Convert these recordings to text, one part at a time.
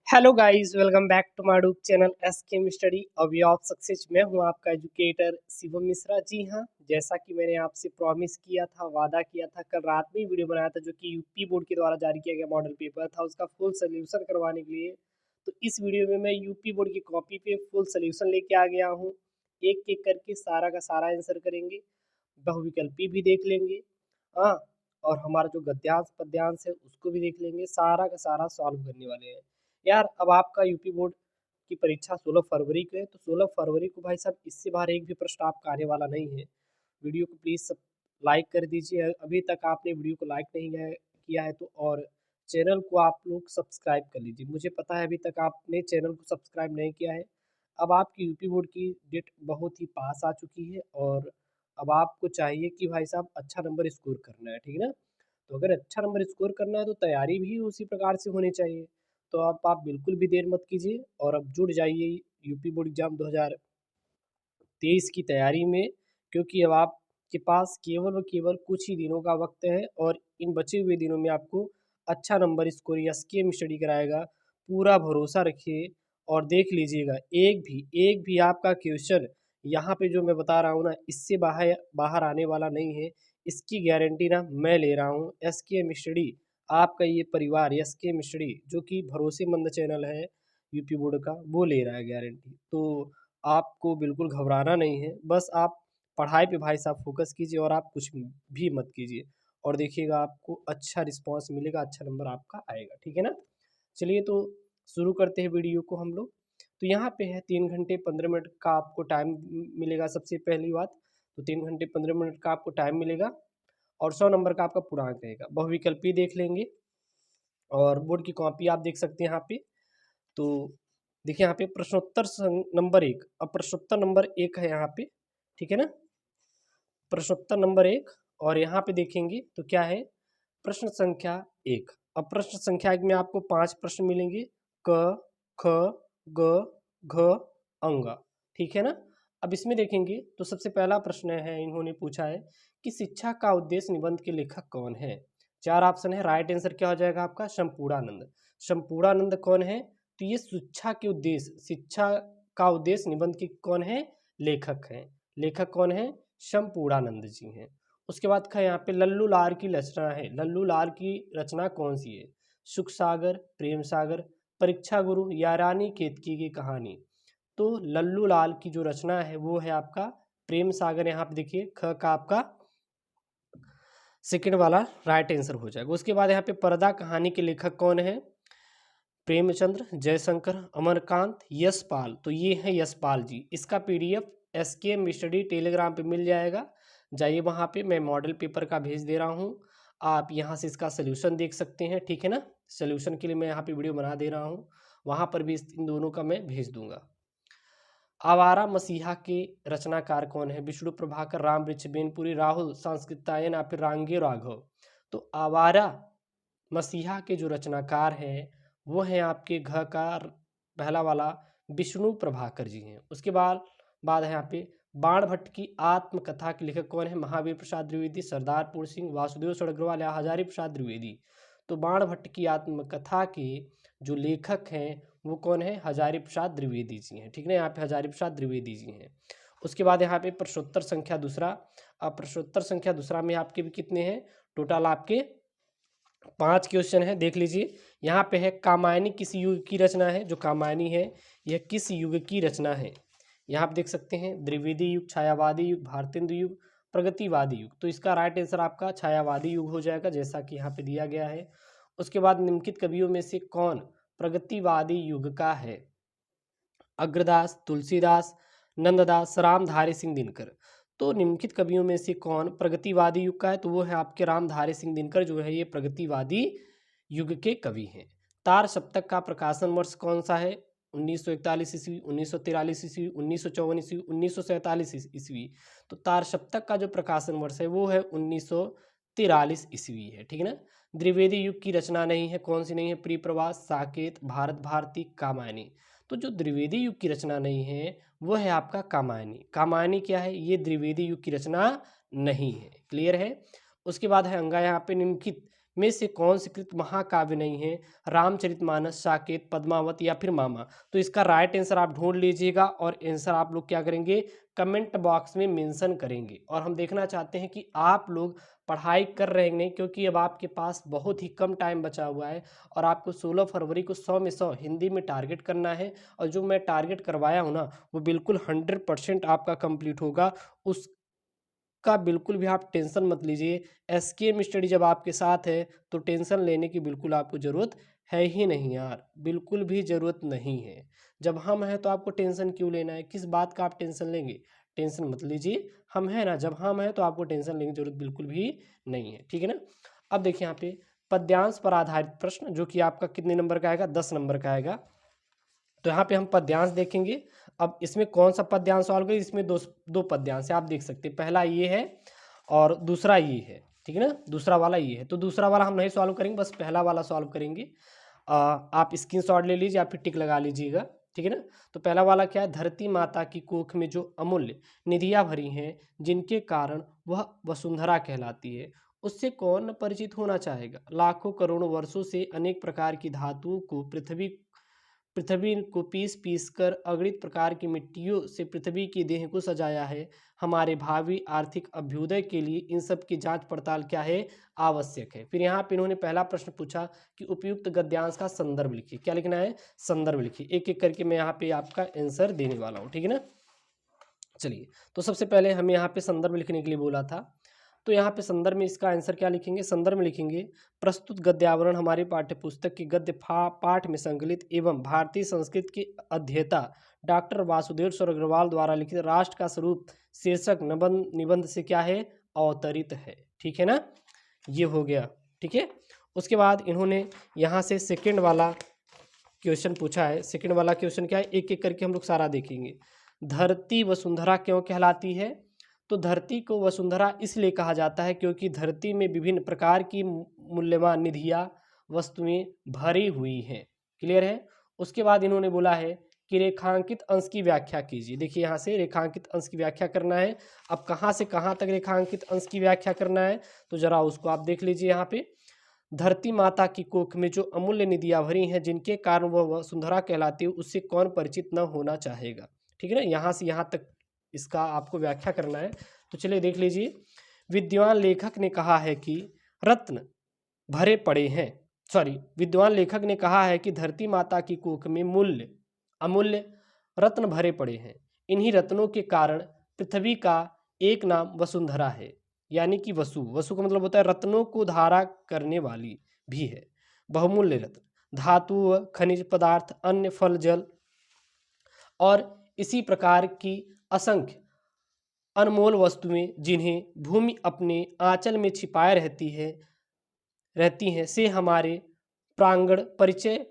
Hello guys, welcome back to my YouTube channel SK study away of success. मैं हूं आपका educator Shivam Mishra. जी हां, जैसा कि मैंने आपसे प्रॉमिस किया था, वादा किया था, कल रात में ही वीडियो बनाया था जो कि यूपी बोर्ड के द्वारा जारी किया गया मॉडल पेपर था, उसका फुल सोल्यूशन करवाने के लिए। तो इस वीडियो में मैं यूपी बोर्ड की कॉपी पे फुल सोल्यूशन लेके आ गया हूँ। एक एक करके सारा का सारा आंसर करेंगे, बहुविकल्पी भी देख लेंगे। हाँ, और हमारा जो गद्यांश पद्यांश है उसको भी देख लेंगे, सारा का सारा सॉल्व करने वाले हैं। यार, अब आपका यूपी बोर्ड की परीक्षा 16 फरवरी को है, तो 16 फरवरी को भाई साहब इससे बाहर एक भी प्रश्न आपका आने वाला नहीं है। वीडियो को प्लीज़ सब लाइक कर दीजिए, अभी तक आपने वीडियो को लाइक नहीं किया है तो, और चैनल को आप लोग सब्सक्राइब कर लीजिए। मुझे पता है अभी तक आपने चैनल को सब्सक्राइब नहीं किया है। अब आपकी यूपी बोर्ड की डेट बहुत ही पास आ चुकी है, और अब आपको चाहिए कि भाई साहब अच्छा नंबर स्कोर करना है, ठीक है ना। तो अगर अच्छा नंबर स्कोर करना है तो तैयारी भी उसी प्रकार से होनी चाहिए। तो अब आप बिल्कुल भी देर मत कीजिए और अब जुड़ जाइए यूपी बोर्ड एग्जाम 2023 की तैयारी में, क्योंकि अब आपके पास केवल और केवल कुछ ही दिनों का वक्त है, और इन बचे हुए दिनों में आपको अच्छा नंबर स्कोर एसकेएम स्टडी कराएगा। पूरा भरोसा रखिए और देख लीजिएगा, एक भी आपका क्वेश्चन यहाँ पे जो मैं बता रहा हूँ ना, इससे बाहर बाहर आने वाला नहीं है। इसकी गारंटी ना मैं ले रहा हूँ। एसकेएम स्टडी, आपका ये परिवार एसकेएम स्टडी जो कि भरोसेमंद चैनल है यूपी बोर्ड का, वो ले रहा है गारंटी। तो आपको बिल्कुल घबराना नहीं है, बस आप पढ़ाई पे भाई साहब फोकस कीजिए और आप कुछ भी मत कीजिए, और देखिएगा आपको अच्छा रिस्पांस मिलेगा, अच्छा नंबर आपका आएगा, ठीक है ना। चलिए तो शुरू करते हैं वीडियो को हम लोग। तो यहाँ पे है 3 घंटे 15 मिनट का आपको टाइम मिलेगा। सबसे पहली बात तो 3 घंटे 15 मिनट का आपको टाइम मिलेगा, और 100 नंबर का आपका पूर्णांक रहेगा। बहुविकल्पी देख लेंगे, और बोर्ड की कॉपी आप देख सकते हैं यहाँ पे। तो देखिए यहाँ पे प्रश्नोत्तर नंबर 1, अब प्रश्नोत्तर नंबर 1 है यहाँ पे, ठीक है ना। प्रश्नोत्तर नंबर 1, और यहाँ पे देखेंगे तो क्या है, प्रश्न संख्या 1। अब प्रश्न संख्या 1 में आपको 5 प्रश्न मिलेंगे, क, ख, ग, घ, अंग, ठीक है ना। अब इसमें देखेंगे तो सबसे पहला प्रश्न है, इन्होंने पूछा है कि शिक्षा का उद्देश्य निबंध के लेखक कौन है। 4 ऑप्शन है, राइट आंसर क्या हो जाएगा आपका, शमपूरानंद। शमपूरानंद कौन है, तो ये शिक्षा का उद्देश्य निबंध के कौन है, लेखक हैं। लेखक कौन है, शमपूरानंद जी हैं। उसके बाद का यहाँ पे लल्लू लाल की रचना है। लल्लू लाल की रचना कौन सी है, सुख सागर, प्रेम सागर, परीक्षा गुरु या रानी केतकी की कहानी। तो लल्लू लाल की जो रचना है वो है आपका प्रेम सागर। यहाँ पे देखिए ख का आपका सेकंड वाला राइट आंसर हो जाएगा। उसके बाद यहाँ पे पर्दा कहानी के लेखक कौन है, प्रेमचंद्र, जयशंकर, अमरकांत, यशपाल। तो ये है यशपाल जी। इसका पीडीएफ एसकेएम स्टडी टेलीग्राम पे मिल जाएगा, जाइए वहाँ पे, मैं मॉडल पेपर का भेज दे रहा हूँ। आप यहाँ से इसका सोल्यूशन देख सकते हैं, ठीक है ना। सोल्यूशन के लिए मैं यहाँ पे वीडियो बना दे रहा हूँ, वहाँ पर भी इन दोनों का मैं भेज दूंगा। आवारा मसीहा के रचनाकार कौन है, विष्णु प्रभाकर, राम वृक्ष बेनपुरी, राहुल सांस्कृतायन या फिर रांगे राघव। तो आवारा मसीहा के जो रचनाकार हैं वो हैं आपके घ का पहला वाला विष्णु प्रभाकर जी हैं। उसके बाद है यहाँ पे बाण भट्ट की आत्मकथा के लेखक कौन है, महावीर प्रसाद द्विवेदी, सरदारपुर सिंह, वासुदेव सड़ग्रवाल या हजारी प्रसाद द्विवेदी। तो बाण भट्ट की आत्मकथा के जो लेखक हैं वो कौन है, हजारी प्रसाद द्विवेदी जी हैं, ठीक है ना। यहाँ पे हजारी प्रसाद द्विवेदी जी हैं। उसके बाद यहाँ पे प्रश्नोत्तर संख्या दूसरा। अब प्रश्नोत्तर संख्या दूसरा में आपके भी कितने हैं, टोटल आपके 5 क्वेश्चन है, देख लीजिए। यहाँ पे है कामायनी किस युग की रचना है, जो कामायनी है यह किस युग की रचना है। यहाँ आप देख सकते हैं द्विवेदी युग, छायावादी युग, भारतेंदु युग, प्रगतिवादी युग। तो इसका राइट आंसर आपका छायावादी युग हो जाएगा, जैसा कि यहाँ पे दिया गया है। उसके बाद निम्नलिखित कवियों में से कौन प्रगतिवादी युग का है, अग्रदास, तुलसीदास, नंददास, रामधारी सिंह दिनकर। तो निम्नलिखित कवियों में से कौन प्रगतिवादी युग का है, तो वो है आपके रामधारी सिंह दिनकर, जो है ये प्रगतिवादी युग के कवि हैं। तार सप्तक का प्रकाशन वर्ष कौन सा है, 1941 ईस्वी, 1943 ईस्वी, 1954 ईस्वी, 1947 ईस्वी। तो तार सप्तक का जो प्रकाशन वर्ष है वो है 1943 ईस्वी है, ठीक है ना। द्विवेदी युग की रचना नहीं है, कौन सी नहीं है, प्रियप्रवास, साकेत, भारत भारती, कामायनी। तो जो द्विवेदी युग की रचना नहीं है वो है आपका कामायनी। कामायनी क्या है, ये द्विवेदी युग की रचना नहीं है, क्लियर है। उसके बाद है अंगा, यहाँ पे निम्नलिखित में से कौन सी कृत महाकाव्य नहीं है? रामचरितमानस, साकेत, पद्मावत या फिर मामा। तो इसका राइट आंसर आप ढूंढ लीजिएगा और आंसर आप लोग क्या करेंगे, कमेंट बॉक्स में मेंशन करेंगे। और हम देखना चाहते हैं कि आप लोग पढ़ाई कर रहे हैं नहीं, क्योंकि अब आपके पास बहुत ही कम टाइम बचा हुआ है और आपको 16 फरवरी को 100 में 100 हिंदी में टारगेट करना है। और जो मैं टारगेट करवाया हूँ ना, वो बिल्कुल 100% आपका कंप्लीट होगा। उसका बिल्कुल भी आप टेंशन मत लीजिए। एसकेएम स्टडी जब आपके साथ है तो टेंशन लेने की बिल्कुल आपको ज़रूरत है ही नहीं यार, बिल्कुल भी ज़रूरत नहीं है। जब हम हैं तो आपको टेंशन क्यों लेना है, किस बात का आप टेंशन लेंगे? टेंशन मत लीजिए, हम हैं ना, जब हम हैं तो आपको टेंशन लेने की जरूरत बिल्कुल भी नहीं है, ठीक है ना। अब देखिए यहाँ पे पद्यांश पर आधारित प्रश्न, जो कि आपका कितने नंबर का आएगा, 10 नंबर का आएगा। तो यहाँ पे हम पद्यांश देखेंगे। अब इसमें कौन सा पद्यांश सॉल्व करें, इसमें दो पद्यांश है, आप देख सकते हैं। पहला ये है और दूसरा ये है, ठीक है ना, दूसरा वाला ये है। तो दूसरा वाला हम नहीं सॉल्व करेंगे, बस पहला वाला सॉल्व करेंगे। आप स्क्रीनशॉट ले लीजिए, आप फिर टिक लगा लीजिएगा, ठीक है ना। तो पहला वाला क्या है, धरती माता की कोख में जो अमूल्य निधियाँ भरी हैं, जिनके कारण वह वसुंधरा कहलाती है, उससे कौन न परिचित होना चाहेगा। लाखों करोड़ों वर्षों से अनेक प्रकार की धातुओं को पृथ्वी पृथ्वी को पीस पीस कर अगणित प्रकार की मिट्टियों से पृथ्वी की देह को सजाया है। हमारे भावी आर्थिक अभ्युदय के लिए इन सब की जांच पड़ताल क्या है, आवश्यक है। फिर यहाँ पे इन्होंने पहला प्रश्न पूछा कि उपयुक्त गद्यांश का संदर्भ लिखिए। क्या लिखना है, संदर्भ लिखिए। एक एक करके मैं यहाँ पे आपका आंसर देने वाला हूँ, ठीक है ना। चलिए, तो सबसे पहले हमें यहाँ पे संदर्भ लिखने के लिए बोला था, तो यहाँ पे संदर्भ में इसका आंसर क्या लिखेंगे, संदर्भ में लिखेंगे प्रस्तुत गद्यावरण हमारी पाठ्यपुस्तक के गद्य पाठ में संकलित एवं भारतीय संस्कृत के अध्येता डॉक्टर वासुदेव सर अग्रवाल द्वारा लिखित राष्ट्र का स्वरूप शीर्षक निबंध से क्या है, अवतरित है, ठीक है ना। ये हो गया, ठीक है। उसके बाद इन्होंने यहाँ से सेकेंड वाला क्वेश्चन पूछा है। सेकेंड वाला क्वेश्चन क्या है, एक एक करके हम लोग सारा देखेंगे। धरती वसुंधरा क्यों कहलाती है? तो धरती को वसुंधरा इसलिए कहा जाता है क्योंकि धरती में विभिन्न प्रकार की मूल्यवान निधियाँ वस्तुएं भरी हुई हैं। क्लियर है। उसके बाद इन्होंने बोला है कि रेखांकित अंश की व्याख्या कीजिए। देखिए यहाँ से रेखांकित अंश की व्याख्या करना है। अब कहाँ से कहाँ तक रेखांकित अंश की व्याख्या करना है, तो जरा उसको आप देख लीजिए। यहाँ पे धरती माता की कोख में जो अमूल्य निधियाँ भरी हैं, जिनके कारण वह वसुंधरा कहलाती है, उससे कौन परिचित न होना चाहेगा, ठीक है ना। यहाँ से यहाँ तक इसका आपको व्याख्या करना है। तो चलिए देख लीजिए। विद्वान लेखक ने कहा है कि रत्न भरे पड़े हैं, विद्वान लेखक ने कहा है कि धरती माता की कोख में अमूल्य रत्न भरे पड़े हैं। इन्हीं रत्नों के कारण पृथ्वी का एक नाम वसुंधरा है, यानी कि वसु का मतलब होता है रत्नों को धारा करने वाली भी है। बहुमूल्य रत्न धातु, खनिज पदार्थ, अन्य फल, जल और इसी प्रकार की असंख्य अनमोल वस्तुएं जिन्हें भूमि अपने आंचल में छिपाए रहती हैं से हमारे प्रांगण परिचय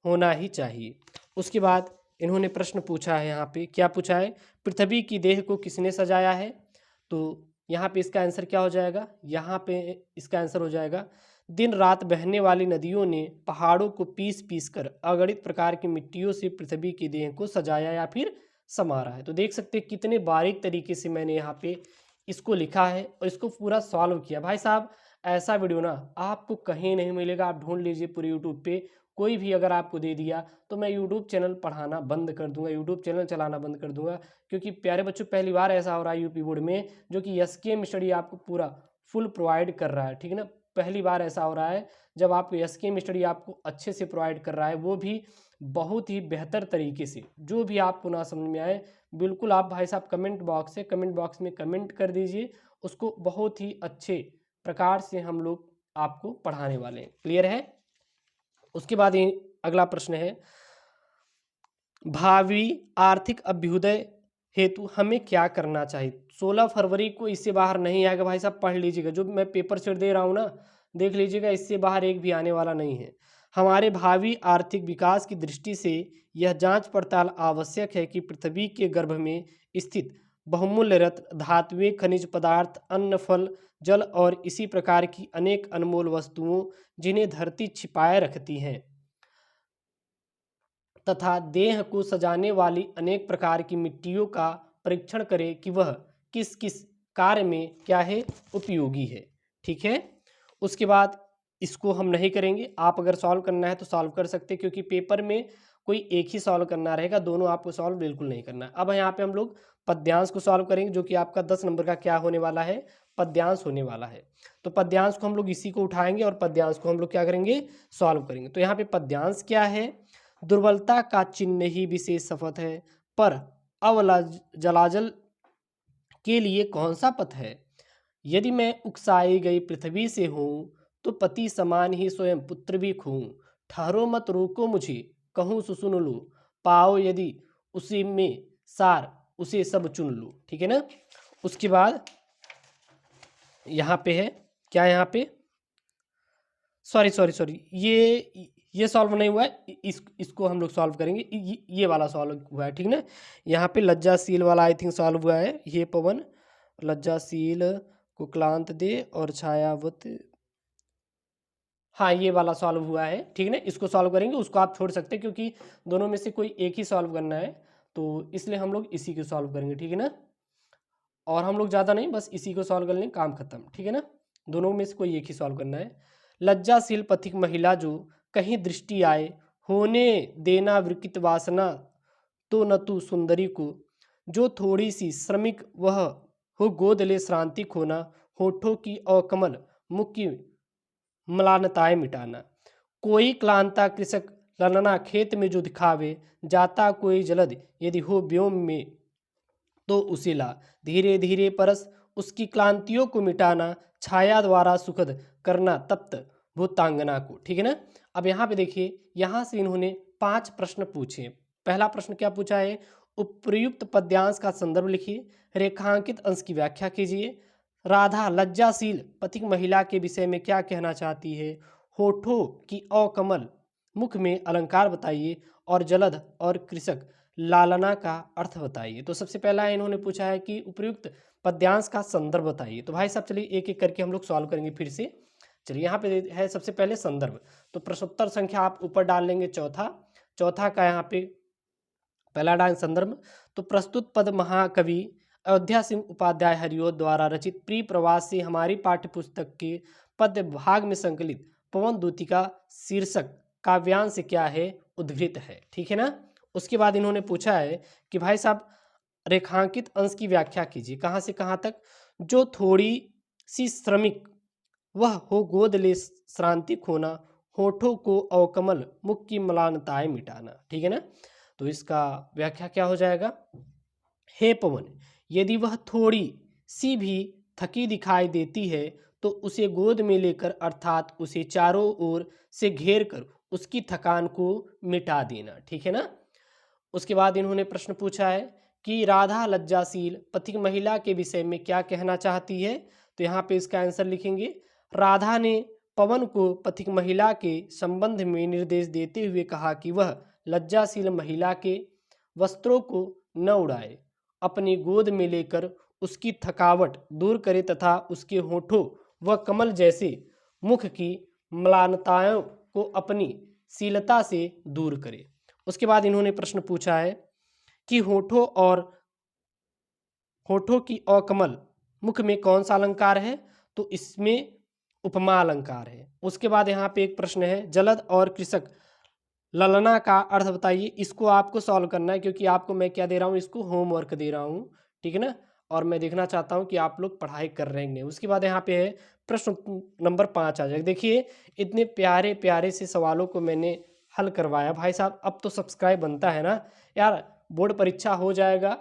होना ही चाहिए। उसके बाद इन्होंने प्रश्न पूछा है, यहाँ पे क्या पूछा है, पृथ्वी की देह को किसने सजाया है? तो यहाँ पे इसका आंसर क्या हो जाएगा, यहाँ पे इसका आंसर हो जाएगा दिन रात बहने वाली नदियों ने पहाड़ों को पीस पीस कर अगणित प्रकार की मिट्टियों से पृथ्वी की देह को सजाया या फिर समारा है। तो देख सकते हैं कितने बारीक तरीके से मैंने यहाँ पे इसको लिखा है और इसको पूरा सॉल्व किया। भाई साहब, ऐसा वीडियो ना आपको कहीं नहीं मिलेगा। आप ढूंढ लीजिए पूरे यूट्यूब पे, कोई भी अगर आपको दे दिया तो मैं यूट्यूब चैनल पढ़ाना बंद कर दूंगा, यूट्यूब चैनल चलाना बंद कर दूंगा। क्योंकि प्यारे बच्चों, पहली बार ऐसा हो रहा है यूपी बोर्ड में जो कि एसकेएम स्टडी आपको पूरा फुल प्रोवाइड कर रहा है, ठीक है ना। पहली बार ऐसा हो रहा है जब आपको एसकेएम स्टडी आपको अच्छे से प्रोवाइड कर रहा है, वो भी बहुत ही बेहतर तरीके से। जो भी आपको ना समझ में आए, बिल्कुल आप भाई साहब कमेंट बॉक्स में कमेंट कर दीजिए, उसको बहुत ही अच्छे प्रकार से हम लोग आपको पढ़ाने वाले हैं। क्लियर है। उसके बाद ये अगला प्रश्न है, भावी आर्थिक अभ्युदय हेतु हमें क्या करना चाहिए? 16 फरवरी को इससे बाहर नहीं आएगा भाई साहब, पढ़ लीजिएगा। जो मैं पेपर सेट दे रहा हूँ ना, देख लीजिएगा, इससे बाहर एक भी आने वाला नहीं है। हमारे भावी आर्थिक विकास की दृष्टि से यह जांच पड़ताल आवश्यक है कि पृथ्वी के गर्भ में स्थित बहुमूल्य रत्न, धातुएं, खनिज पदार्थ, अन्न, फल, जल और इसी प्रकार की अनेक अनमोल वस्तुओं जिन्हें धरती छिपाए रखती है तथा देह को सजाने वाली अनेक प्रकार की मिट्टियों का परीक्षण करें कि वह किस किस कार्य में क्या है, उपयोगी है, ठीक है। उसके बाद इसको हम नहीं करेंगे। आप अगर सॉल्व करना है तो सॉल्व कर सकते हैं, क्योंकि पेपर में कोई एक ही सॉल्व करना रहेगा, दोनों आपको सॉल्व बिल्कुल नहीं करना है। अब यहाँ पे हम लोग पद्यांश को सॉल्व करेंगे, जो कि आपका 10 नंबर का क्या होने वाला है, पद्यांश होने वाला है। तो पद्यांश को हम लोग इसी को उठाएंगे और पद्यांश को हम लोग क्या करेंगे, सॉल्व करेंगे। तो यहाँ पे पद्यांश क्या है, दुर्बलता का चिन्ह ही विशेष शपथ है, पर जलाजल के लिए कौन सा पथ है। यदि मैं उकसाई गई पृथ्वी से हूँ, तो पति समान ही स्वयं पुत्र भी खूँ। ठहरो मत रोको मुझे, कहूँ सो सुन लो, पाओ यदि उसी में सार, उसे सब चुन लो। ठीक है ना। उसके बाद यहाँ पे है क्या, यहाँ पे सॉरी सॉरी सॉरी, ये सॉल्व नहीं हुआ है, इसको हम लोग सॉल्व करेंगे। ये वाला सॉल्व हुआ है, ठीक ना। यहाँ पे लज्जाशील वाला आई थिंक सॉल्व हुआ है। ये पवन लज्जाशील को क्लांत दे और छायावत, हाँ ये वाला सॉल्व हुआ है, ठीक है ना। इसको सॉल्व करेंगे, उसको आप छोड़ सकते हैं, क्योंकि दोनों में से कोई एक ही सॉल्व करना है, तो इसलिए हम लोग इसी को सॉल्व करेंगे, ठीक है ना। और हम लोग ज़्यादा नहीं, बस इसी को सॉल्व कर लें, काम खत्म, ठीक है ना। दोनों में से कोई एक ही सॉल्व करना है। लज्जाशील पथिक महिला जो कहीं दृष्टि आए, होने देना विकृत वासना तो न तू सुंदरी को। जो थोड़ी सी श्रमिक वह हो, गोद ले श्रांति खोना, होठों की अकमल मुख की म्लानताएं मिटाना। कोई क्लांता कृषक ललना खेत में जो दिखावे, जाता कोई जलद यदि हो व्योम में तो उसे ला। धीरे धीरे परस उसकी क्लांतियों को मिटाना, छाया द्वारा सुखद करना तप्त भूतांगना को। ठीक है ना। अब यहाँ पे देखिए, यहाँ से इन्होंने 5 प्रश्न पूछे। पहला प्रश्न क्या पूछा है, उपर्युक्त पद्यांश का संदर्भ लिखिए, रेखांकित अंश की व्याख्या कीजिए, राधा लज्जाशील पथिक महिला के विषय में क्या कहना चाहती है, होठों की अकमल मुख में अलंकार बताइए, और जलद और कृषक लालना का अर्थ बताइए। तो सबसे पहला इन्होंने पूछा है कि उपयुक्त पद्यांश का संदर्भ बताइए। तो भाई साहब चलिए एक एक करके हम लोग सॉल्व करेंगे फिर से। चलिए यहाँ पे है सबसे पहले संदर्भ, तो प्रश्नोत्तर संख्या आप ऊपर डाल लेंगे चौथा, चौथा का यहाँ पे पहला डाल संदर्भ। तो प्रस्तुत पद महाकवि अयोध्या सिंह उपाध्याय हरिओ द्वारा रचित प्रिय प्रवास से हमारी पाठ्यपुस्तक के पद्य भाग में संकलित पवन दूती का शीर्षक काव्यांश से क्या है, उद्धृत है। ठीक है ना। उसके बाद इन्होंने पूछा है कि भाई साहब रेखांकित अंश की व्याख्या कीजिए, कहाँ से कहाँ तक, जो थोड़ी सी श्रमिक वह हो, गोद ले श्रांति खोना, होठों को अवकमल मुख की म्लानताएं मिटाना। ठीक है ना। तो इसका व्याख्या क्या हो जाएगा, हे पवन, यदि वह थोड़ी सी भी थकी दिखाई देती है तो उसे गोद में लेकर, अर्थात उसे चारों ओर से घेर कर उसकी थकान को मिटा देना। ठीक है ना। उसके बाद इन्होंने प्रश्न पूछा है कि राधा लज्जाशील पथिक महिला के विषय में क्या कहना चाहती है। तो यहाँ पे इसका आंसर लिखेंगे, राधा ने पवन को पथिक महिला के संबंध में निर्देश देते हुए कहा कि वह लज्जाशील महिला के वस्त्रों को न उड़ाए, अपनी गोद में लेकर उसकी थकावट दूर करे तथा उसके होठों व कमल जैसे मुख की म्लानताओं को अपनी शीलता से दूर करे। उसके बाद इन्होंने प्रश्न पूछा है कि होठों की अकमल मुख में कौन सा अलंकार है। तो इसमें उपमा अलंकार है। उसके बाद यहाँ पे एक प्रश्न है, जलद और कृषक ललना का अर्थ बताइए। इसको आपको सॉल्व करना है, क्योंकि आपको मैं क्या दे रहा हूँ, इसको होमवर्क दे रहा हूँ, ठीक है ना। और मैं देखना चाहता हूँ कि आप लोग पढ़ाई कर रहे हैं नहीं। उसके बाद यहाँ पे है प्रश्न नंबर 5 आ जाएगा। देखिए इतने प्यारे प्यारे से सवालों को मैंने हल करवाया भाई साहब, अब तो सब्सक्राइब बनता है ना यार। बोर्ड परीक्षा हो जाएगा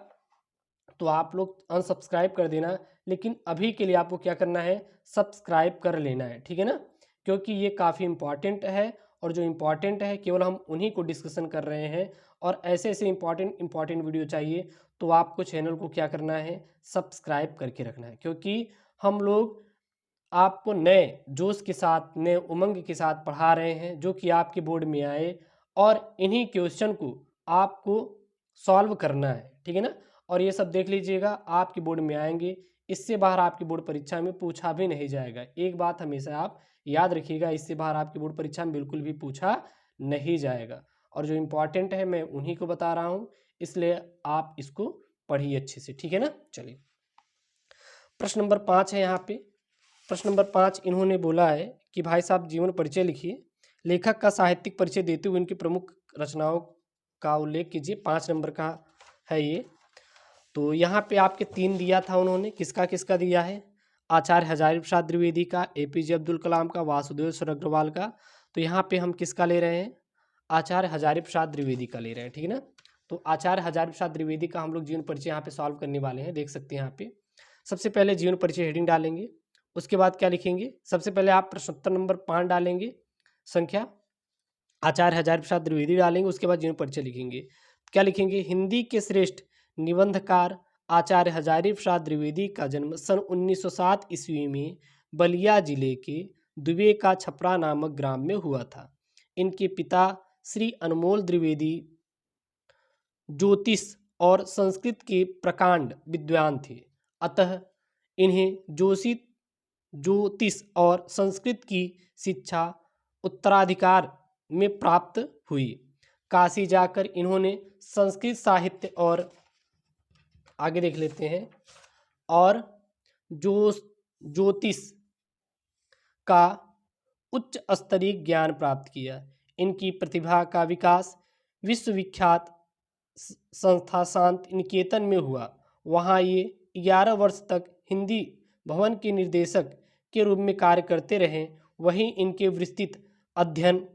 तो आप लोग अनसब्सक्राइब कर देना, लेकिन अभी के लिए आपको क्या करना है, सब्सक्राइब कर लेना है, ठीक है ना। क्योंकि ये काफ़ी इंपॉर्टेंट है, और जो इम्पॉर्टेंट है केवल हम उन्हीं को डिस्कशन कर रहे हैं। और ऐसे ऐसे इंपॉर्टेंट वीडियो चाहिए तो आपको चैनल को क्या करना है, सब्सक्राइब करके रखना है। क्योंकि हम लोग आपको नए जोश के साथ, नए उमंग के साथ पढ़ा रहे हैं, जो कि आपके बोर्ड में आए, और इन्हीं क्वेश्चन को आपको सॉल्व करना है, ठीक है ना। और ये सब देख लीजिएगा, आपके बोर्ड में आएंगे, इससे बाहर आपकी बोर्ड परीक्षा में पूछा भी नहीं जाएगा। एक बात हमेशा आप याद रखिएगा, इससे बाहर आपकी बोर्ड परीक्षा में बिल्कुल भी पूछा नहीं जाएगा। और जो इम्पोर्टेंट है मैं उन्हीं को बता रहा हूँ, इसलिए आप इसको पढ़िए अच्छे से, ठीक है ना। चलिए प्रश्न नंबर 5 है यहाँ पे। प्रश्न नंबर 5 इन्होंने बोला है कि भाई साहब जीवन परिचय लिखिए, लेखक का साहित्यिक परिचय देते हुए उनकी प्रमुख रचनाओं का उल्लेख कीजिए। 5 नंबर का है ये। तो यहाँ पे आपके 3 दिया था उन्होंने, किसका किसका दिया है, आचार्य हजारी प्रसाद द्विवेदी का, एपीजे अब्दुल कलाम का, वासुदेव अग्रवाल का। तो यहाँ पे हम किसका ले रहे हैं, आचार्य हजारी प्रसाद द्विवेदी का ले रहे हैं, ठीक है ना। तो आचार्य हजारी प्रसाद द्विवेदी का हम लोग जीवन परिचय यहाँ पे सॉल्व करने वाले हैं, देख सकते हैं यहाँ पे। सबसे पहले जीवन परिचय हेडिंग डालेंगे, उसके बाद क्या लिखेंगे, सबसे पहले आप प्रश्नोत्तर नंबर 5 डालेंगे, संख्या आचार्य हजारी प्रसाद द्विवेदी डालेंगे, उसके बाद जीवन परिचय लिखेंगे। क्या लिखेंगे, हिंदी के श्रेष्ठ निबंधकार आचार्य हजारी प्रसाद द्विवेदी का जन्म सन 1907 ईस्वी में बलिया जिले के दुबे का छपरा नामक ग्राम में हुआ था। इनके पिता श्री अनमोल द्विवेदी ज्योतिष और संस्कृत के प्रकांड विद्वान थे, अतः इन्हें ज्योतिष और संस्कृत की शिक्षा उत्तराधिकार में प्राप्त हुई। काशी जाकर इन्होंने संस्कृत साहित्य और आगे देख लेते हैं, और ज्योतिष का उच्च स्तरीय ज्ञान प्राप्त किया। इनकी प्रतिभा का विकास विश्वविख्यात संस्था शांति निकेतन में हुआ। वहाँ ये 11 वर्ष तक हिंदी भवन के निर्देशक के रूप में कार्य करते रहे। वहीं इनके विस्तृत अध्ययन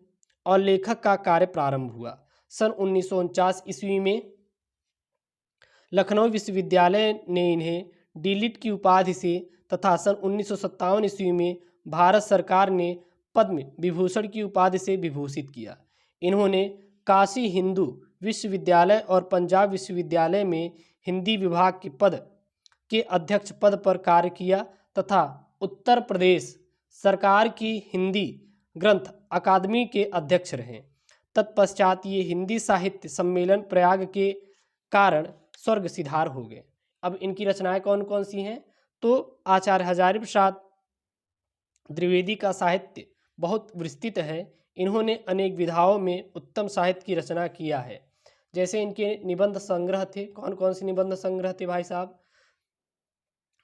और लेखक का कार्य प्रारंभ हुआ। सन 1949 ईस्वी में लखनऊ विश्वविद्यालय ने इन्हें डीलिट की उपाधि से तथा सन 1957 ईस्वी में भारत सरकार ने पद्म विभूषण की उपाधि से विभूषित किया। इन्होंने काशी हिंदू विश्वविद्यालय और पंजाब विश्वविद्यालय में हिंदी विभाग के अध्यक्ष पद पर कार्य किया तथा उत्तर प्रदेश सरकार की हिंदी ग्रंथ अकादमी के अध्यक्ष रहे। तत्पश्चात ये हिंदी साहित्य सम्मेलन प्रयाग के कारण स्वर्ग सिधार हो गए। अब इनकी रचनाएं कौन कौन सी हैं, तो आचार्य हजारी प्रसाद द्विवेदी का साहित्य बहुत विस्तृत है। इन्होंने अनेक विधाओं में उत्तम साहित्य की रचना किया है। जैसे इनके निबंध संग्रह थे, कौन कौन से निबंध संग्रह थे भाई साहब,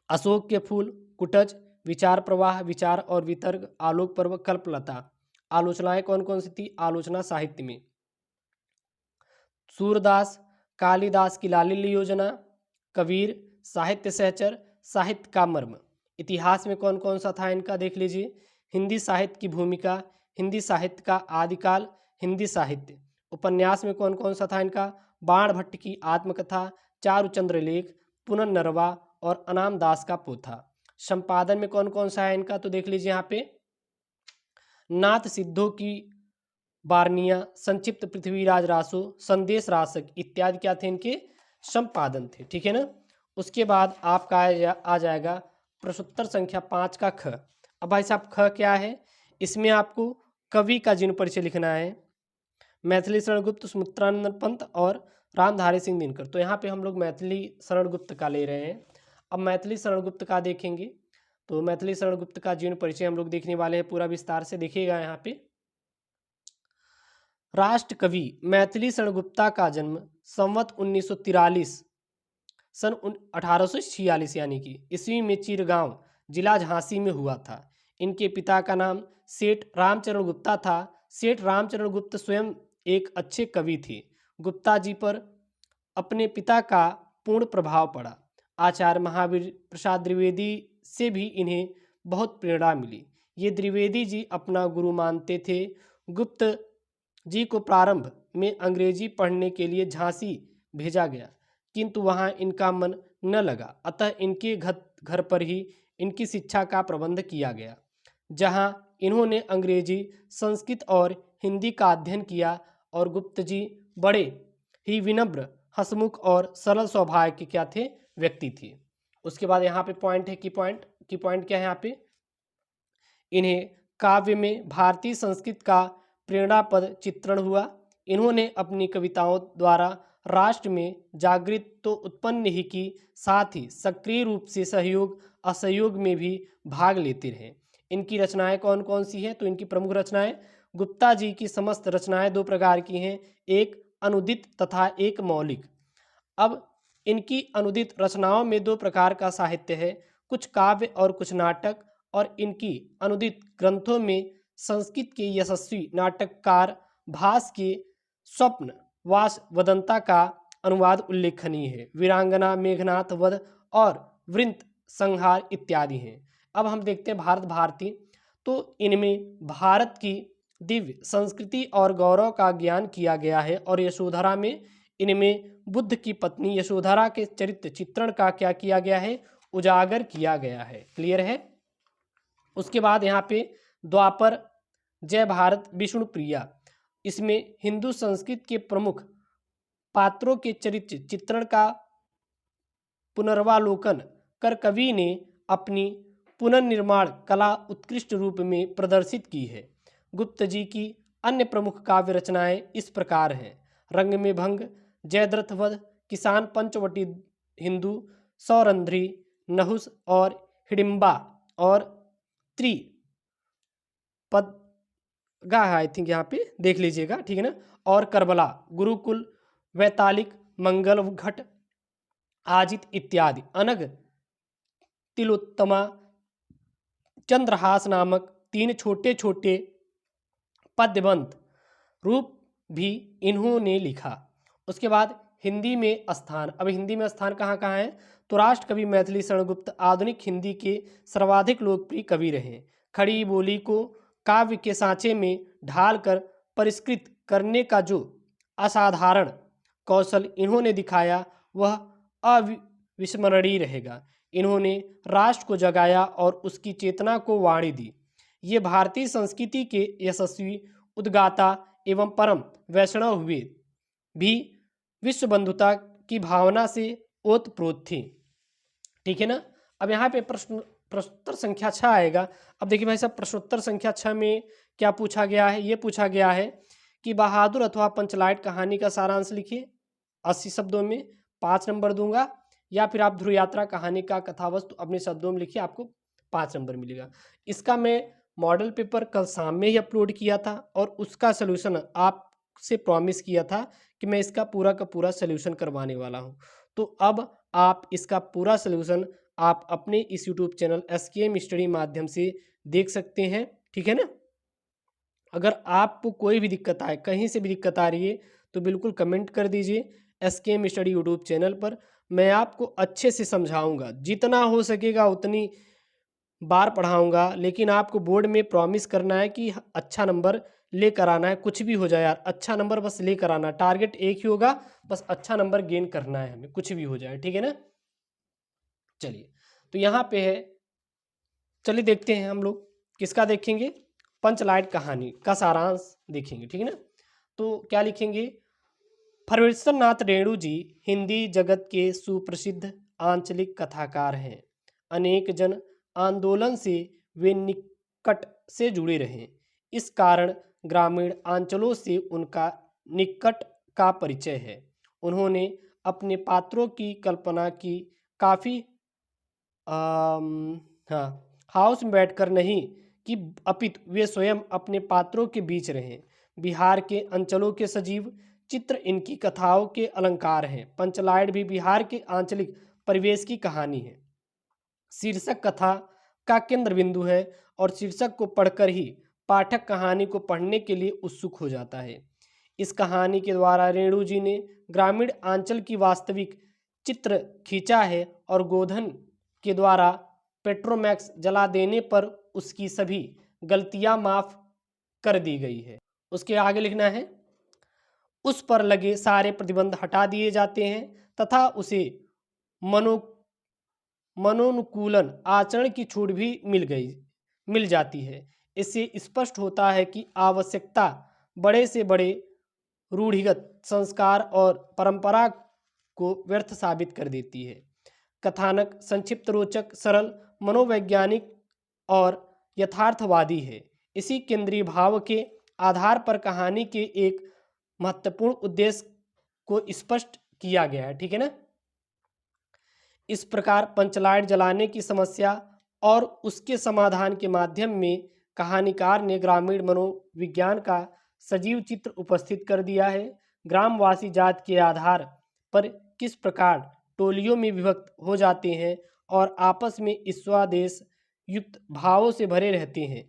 अशोक के फूल, कुटज, विचार प्रवाह, विचार और वितर्क, आलोक पर्व, कल्पलता। आलोचनाएं कौन कौन सी थी, आलोचना साहित्य में सूरदास, कालिदास की लालिल्य योजना, कबीर, साहित्य सहचर, साहित्य का मर्म। इतिहास में कौन कौन सा था इनका देख लीजिए, हिंदी साहित्य की भूमिका, हिंदी साहित्य का आदिकाल, हिंदी साहित्य। उपन्यास में कौन कौन सा था इनका, बाण भट्ट की आत्मकथा, चारुचंद्र लेख, पुनर्नरवा और अनाम दास का पोथा। संपादन में कौन कौन सा है इनका, तो देख लीजिए यहाँ पे नाथ सिद्धों की बारनिया, संक्षिप्त पृथ्वीराज रासो, संदेश रासक इत्यादि क्या थे इनके संपादन थे, ठीक है ना। उसके बाद आपका आ जाएगा प्रश्नोत्तर संख्या 5 का ख। अब भाई साहब ख क्या है, इसमें आपको कवि का जीवन परिचय लिखना है। मैथिली शरण गुप्त, सुमित्रानंद पंत और रामधारी सिंह दिनकर। तो यहाँ पे हम लोग मैथिली शरण गुप्त का ले रहे हैं। अब मैथिली शरण गुप्त का देखेंगे, तो मैथिली शरण गुप्त का जीवन परिचय हम लोग देखने वाले हैं, पूरा विस्तार से देखिएगा। यहाँ पे राष्ट्र कवि मैथिली शरण गुप्ता का जन्म संवत 1943 सन 1846 यानी कि ईस्वी में चिरगांव जिला झांसी में हुआ था। इनके पिता का नाम सेठ रामचरण गुप्ता था। सेठ रामचरण गुप्त स्वयं एक अच्छे कवि थे। गुप्ता जी पर अपने पिता का पूर्ण प्रभाव पड़ा। आचार्य महावीर प्रसाद द्विवेदी से भी इन्हें बहुत प्रेरणा मिली। ये द्विवेदी जी अपना गुरु मानते थे। गुप्त जी को प्रारंभ में अंग्रेजी पढ़ने के लिए झांसी भेजा गया, किंतु वहां इनका मन न लगा, अतः इनके घर पर ही इनकी शिक्षा का प्रबंध किया गया, जहां इन्होंने अंग्रेजी, संस्कृत और हिंदी का अध्ययन किया। और गुप्त जी बड़े ही विनम्र, हंसमुख और सरल स्वभाव के क्या थे, व्यक्ति थे। उसके बाद यहाँ पे पॉइंट है, की पॉइंट क्या है यहाँ पे, इन्हें काव्य में भारतीय संस्कृत का प्रेरणापद चित्रण हुआ। इन्होंने अपनी कविताओं द्वारा राष्ट्र में जागृत तो उत्पन्न ही की, साथ ही सक्रिय रूप से सहयोग असहयोग में भी भाग लेते रहे। इनकी रचनाएं कौन कौन सी हैं, तो इनकी प्रमुख रचनाएं, गुप्ता जी की समस्त रचनाएं दो प्रकार की हैं, एक अनुदित तथा एक मौलिक। अब इनकी अनुदित रचनाओं में दो प्रकार का साहित्य है, कुछ काव्य और कुछ नाटक, और इनकी अनुदित ग्रंथों में संस्कृत के यशस्वी नाटककार भास के स्वप्न वासवदंता का अनुवाद उल्लेखनीय है। वीरांगना, मेघनाथ वध और वृंत संहार इत्यादि हैं। अब हम देखते हैं भारत भारती। तो इनमें भारत की दिव्य संस्कृति और गौरव का ज्ञान किया गया है। और यशोधरा में इनमें बुद्ध की पत्नी यशोधरा के चरित्र चित्रण का क्या किया गया है, उजागर किया गया है। क्लियर है। उसके बाद यहाँ पे द्वापर, जय भारत, विष्णु प्रिया, इसमें हिंदू संस्कृत के प्रमुख पात्रों के चरित्र चित्रण का पुनर्वालोकन कर कवि ने अपनी पुनर्निर्माण कला उत्कृष्ट रूप में प्रदर्शित की है। गुप्त जी की अन्य प्रमुख काव्य रचनाएं इस प्रकार हैं: रंग में भंग, जयद्रथ वध, किसान पंचवटी हिंदू, सौरंध्री, नहुस और हिडिंबा और त्रिपदगा, आई थिंक यहाँ पे देख लीजिएगा, ठीक है ना, और करबला, गुरुकुल, वैतालिक, मंगल घट, आजित इत्यादि। अनग, तिलोत्तमा, चंद्रहास नामक 3 छोटे छोटे पद्यबंध रूप भी इन्होंने लिखा। उसके बाद हिंदी में स्थान। अब हिंदी में स्थान कहाँ कहाँ है, तो राष्ट्र कवि मैथिली शरण गुप्त आधुनिक हिंदी के सर्वाधिक लोकप्रिय कवि रहे। खड़ी बोली को काव्य के सांचे में ढालकर परिष्कृत करने का जो असाधारण कौशल इन्होंने दिखाया वह अविस्मरणीय रहेगा। इन्होंने राष्ट्र को जगाया और उसकी चेतना को वाणी दी। ये भारतीय संस्कृति के यशस्वी उद्गाता एवं परम वैष्णव हुए भी विश्व बंधुता की भावना से ओतप्रोत थे। ठीक है ना। अब यहाँ पे प्रश्नोत्तर संख्या 6 आएगा। अब देखिए भाई साहब, प्रश्नोत्तर संख्या 6 में क्या पूछा गया है, ये पूछा गया है कि बहादुर अथवा पंचलाइट कहानी का सारांश लिखिए 80 शब्दों में, 5 नंबर दूंगा। या फिर आप ध्रुव यात्रा कहानी का कथावस्तु अपने शब्दों में लिखिए, आपको 5 नंबर मिलेगा। इसका मैं मॉडल पेपर कल शाम में ही अपलोड किया था और उसका सलूशन आपसे प्रॉमिस किया था कि मैं इसका पूरा का पूरा सलूशन करवाने वाला हूं। तो अब आप इसका पूरा सलूशन आप अपने इस यूट्यूब चैनल SKM स्टडी माध्यम से देख सकते हैं। ठीक है ना। अगर आपको कोई भी दिक्कत आए, कहीं से भी दिक्कत आ रही है, तो बिल्कुल कमेंट कर दीजिए SKM स्टडी यूट्यूब चैनल पर। मैं आपको अच्छे से समझाऊंगा, जितना हो सकेगा उतनी बार पढ़ाऊंगा। लेकिन आपको बोर्ड में प्रॉमिस करना है कि अच्छा नंबर लेकर आना है। कुछ भी हो जाए यार, अच्छा नंबर बस लेकर आना। टारगेट एक ही होगा, बस अच्छा नंबर गेन करना है हमें, कुछ भी हो जाए। ठीक है ना। चलिए, तो यहाँ पे है, चलिए देखते हैं हम लोग किसका देखेंगे, पंचलाइट कहानी का सारांश देखेंगे। ठीक है ना। तो क्या लिखेंगे, फरवेश्वर नाथ रेणु जी हिंदी जगत के सुप्रसिद्ध आंचलिक कथाकार हैं। अनेक जन आंदोलन से वे निकट से जुड़े रहे। इस कारण ग्रामीण अंचलों से उनका निकट का परिचय है। उन्होंने अपने पात्रों की कल्पना की काफ़ी हाँ, हाउस में बैठकर नहीं कि अपितु वे स्वयं अपने पात्रों के बीच रहे। बिहार के अंचलों के सजीव चित्र इनकी कथाओं के अलंकार हैं। पंचलाइट भी बिहार के आंचलिक परिवेश की कहानी है। शीर्षक कथा का केंद्र बिंदु है और शीर्षक को पढ़कर ही पाठक कहानी को पढ़ने के लिए उत्सुक हो जाता है। इस कहानी के द्वारा रेणु जी ने ग्रामीण आंचल की वास्तविक चित्र खींचा है और गोधन के द्वारा पेट्रोमैक्स जला देने पर उसकी सभी गलतियां माफ कर दी गई है। उसके आगे लिखना है, उस पर लगे सारे प्रतिबंध हटा दिए जाते हैं तथा उसे मनोनुकूलन आचरण की छूट भी मिल जाती है। इससे स्पष्ट होता है कि आवश्यकता बड़े से बड़े रूढ़िगत संस्कार और परंपरा को व्यर्थ साबित कर देती है। कथानक संक्षिप्त, रोचक, सरल, मनोवैज्ञानिक और यथार्थवादी है। इसी केंद्रीय भाव के आधार पर कहानी के एक महत्वपूर्ण उद्देश्य को स्पष्ट किया गया है। ठीक है ना। इस प्रकार पंचलाइट जलाने की समस्या और उसके समाधान के माध्यम में कहानीकार ने ग्रामीण मनोविज्ञान का सजीव चित्र उपस्थित कर दिया है। ग्रामवासी जात के आधार पर किस प्रकार टोलियों में विभक्त हो जाते हैं और आपस में ईर्ष्या, देश युक्त भावों से भरे रहते हैं।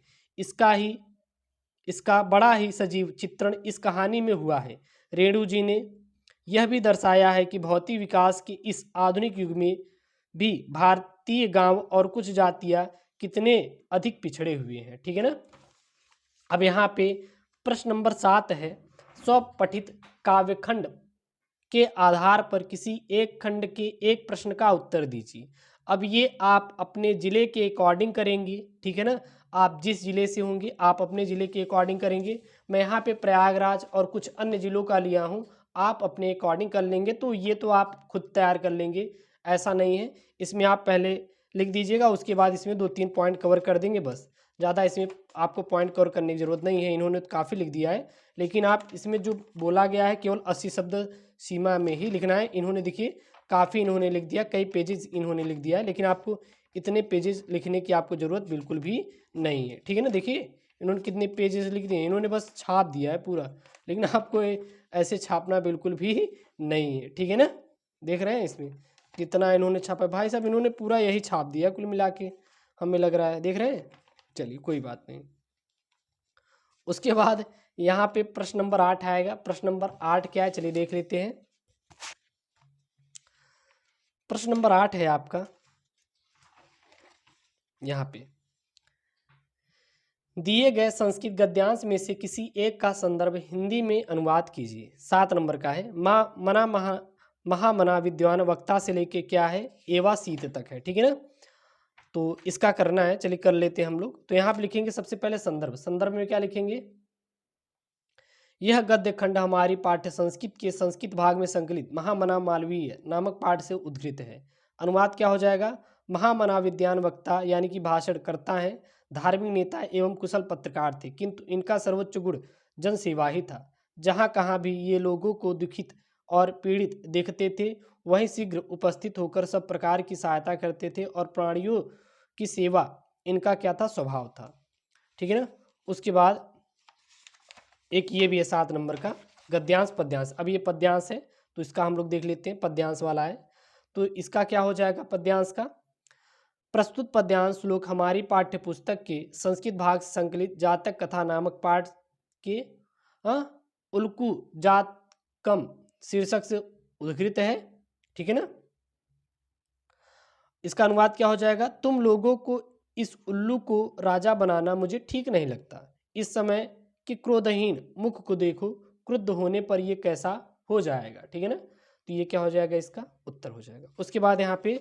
इसका बड़ा ही सजीव चित्रण इस कहानी में हुआ है। रेणु जी ने यह भी दर्शाया है कि भौतिक विकास के इस आधुनिक युग में भी भारतीय गांव और कुछ जातियां कितने अधिक पिछड़े हुए हैं। ठीक है ना। अब यहाँ पे प्रश्न नंबर 7 है, स्वपठित काव्यखंड के आधार पर किसी एक खंड के एक प्रश्न का उत्तर दीजिए। अब ये आप अपने ज़िले के अकॉर्डिंग करेंगे। ठीक है ना। आप जिस ज़िले से होंगे आप अपने ज़िले के अकॉर्डिंग करेंगे। मैं यहाँ पे प्रयागराज और कुछ अन्य ज़िलों का लिया हूँ, आप अपने अकॉर्डिंग कर लेंगे। तो ये तो आप खुद तैयार कर लेंगे, ऐसा नहीं है। इसमें आप पहले लिख दीजिएगा, उसके बाद इसमें 2-3 पॉइंट कवर कर देंगे बस। ज़्यादा इसमें आपको पॉइंट कवर करने की ज़रूरत नहीं है, इन्होंने तो काफ़ी लिख दिया है। लेकिन आप इसमें जो बोला गया है केवल 80 शब्द सीमा में ही लिखना है। इन्होंने देखिए काफ़ी इन्होंने लिख दिया, कई पेजेस इन्होंने लिख दिया है, लेकिन आपको इतने पेजेस लिखने की आपको ज़रूरत बिल्कुल भी नहीं है। ठीक है ना। देखिए इन्होंने कितने पेजेस लिख दिए, इन्होंने बस छाप दिया है पूरा, लेकिन आपको ऐसे छापना बिल्कुल भी नहीं है। ठीक है ना। देख रहे हैं इसमें कितना इन्होंने छापा है भाई साहब, इन्होंने पूरा यही छाप दिया कुल मिला के, हमें लग रहा है। देख रहे हैं, चलिए कोई बात नहीं। उसके बाद यहाँ पे प्रश्न नंबर 8 आएगा। प्रश्न नंबर 8 क्या है, चलिए देख लेते हैं। प्रश्न नंबर 8 है आपका यहाँ पे, दिए गए संस्कृत गद्यांश में से किसी एक का संदर्भ हिंदी में अनुवाद कीजिए। 7 नंबर का है, महामना विद्वान वक्ता से लेके क्या है, एवा सीत तक है। ठीक है ना। तो इसका करना है, चलिए कर लेते हैं हम लोग। तो यहाँ पे लिखेंगे सबसे पहले संदर्भ। संदर्भ में क्या लिखेंगे, यह गद्य खंड हमारी पाठ्य संस्कृत के संस्कृत भाग में संकलित महामना मालवीय नामक पाठ से उद्धृत है। अनुवाद क्या हो जाएगा, महामना विद्वान वक्ता यानी कि भाषण करता है, धार्मिक नेता एवं कुशल पत्रकार थे, किंतु इनका सर्वोच्च गुण जन सेवा ही था। जहाँ कहाँ भी ये लोगों को दुखित और पीड़ित देखते थे वहीं शीघ्र उपस्थित होकर सब प्रकार की सहायता करते थे और प्राणियों की सेवा इनका क्या था, स्वभाव था। ठीक है ना। उसके बाद एक ये भी है 7 नंबर का, गद्यांश पद्यांश। अब ये पद्यांश है तो इसका हम लोग देख लेते हैं, पद्यांश वाला है। तो इसका क्या हो जाएगा पद्यांश का, प्रस्तुत पद्यांश श्लोक हमारी पाठ्य पुस्तक के संस्कृत भाग से संकलित जातक कथा नामक पाठ के उल्कू जातकम शीर्षक से उद्धृत है। ठीक है ना। इसका अनुवाद क्या हो जाएगा, तुम लोगों को इस उल्लू को राजा बनाना मुझे ठीक नहीं लगता। इस समय कि क्रोधहीन मुख को देखो, क्रुद्ध होने पर ये कैसा हो जाएगा। ठीक है ना। तो ये क्या हो जाएगा, इसका उत्तर हो जाएगा। उसके बाद यहाँ पे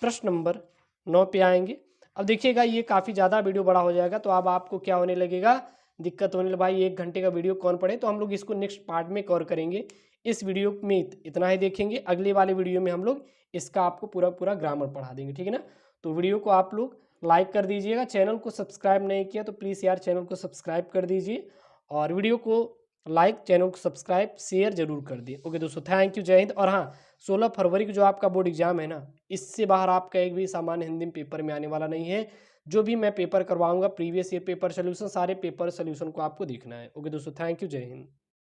प्रश्न नंबर 9 पे आएंगे। अब देखिएगा ये काफ़ी ज़्यादा वीडियो बड़ा हो जाएगा, तो अब आपको क्या होने लगेगा, दिक्कत होने लगे, भाई 1 घंटे का वीडियो कौन पढ़े। तो हम लोग इसको नेक्स्ट पार्ट में कवर करेंगे। इस वीडियो में इतना ही देखेंगे, अगले वाले वीडियो में हम लोग इसका आपको पूरा पूरा ग्रामर पढ़ा देंगे। ठीक है ना। तो वीडियो को आप लोग लाइक कर दीजिएगा, चैनल को सब्सक्राइब नहीं किया तो प्लीज़ यार चैनल को सब्सक्राइब कर दीजिए, और वीडियो को लाइक, चैनल को सब्सक्राइब, शेयर जरूर कर दिए। ओके दोस्तों, थैंक यू, जय हिंद। और हाँ, 16 फरवरी को जो आपका बोर्ड एग्जाम है ना, इससे बाहर आपका एक भी सामान्य हिंदी में पेपर में आने वाला नहीं है। जो भी मैं पेपर करवाऊंगा प्रीवियस ईयर पेपर सोल्यूशन, सारे पेपर सोल्यूशन को आपको देखना है। ओके दोस्तों, थैंक यू, जय हिंद।